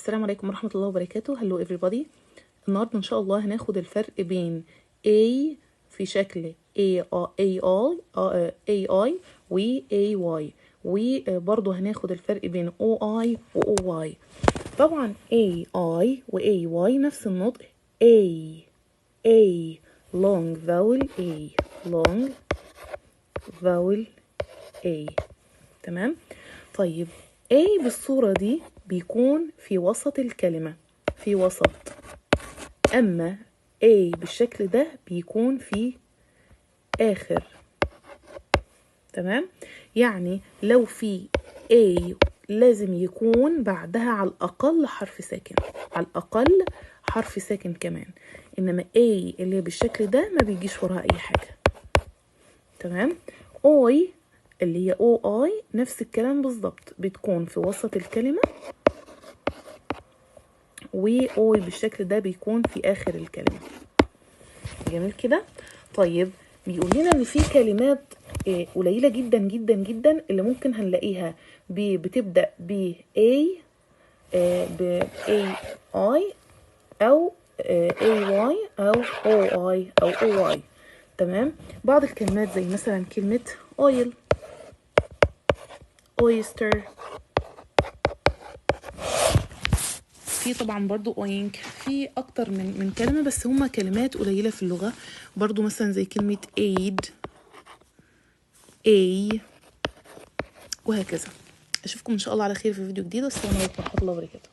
السلام عليكم ورحمة الله وبركاته. هلو everybody. النهاردة إن شاء الله هناخد الفرق بين A في شكل AI و AY، وبرضه هناخد الفرق بين OI و OY. طبعا AI و AY نفس النطق A long vowel A. تمام. طيب A بالصورة دي بيكون في وسط الكلمة، في وسط، أما A بالشكل ده بيكون في آخر. تمام. يعني لو في A لازم يكون بعدها على الأقل حرف ساكن، على الأقل حرف ساكن كمان، إنما A اللي بالشكل ده ما بيجيش وراها أي حاجة. تمام. OI اللي هي OI نفس الكلام بالظبط، بتكون في وسط الكلمة، و بالشكل ده بيكون في آخر الكلمة. جميل كده. طيب بيقول لنا ان في كلمات قليلة جدا جدا جدا اللي ممكن هنلاقيها بتبدأ ب A، ب AI أو AY أو OI أو OY. تمام. بعض الكلمات زي مثلا كلمة oil، oyster، في طبعا برضو oink، في اكتر من كلمة، بس هما كلمات قليلة في اللغة. برضو مثلا زي كلمة aid، A، وهكذا. اشوفكم ان شاء الله على خير في فيديو جديد، والسلام عليكم ورحمة الله وبركاته.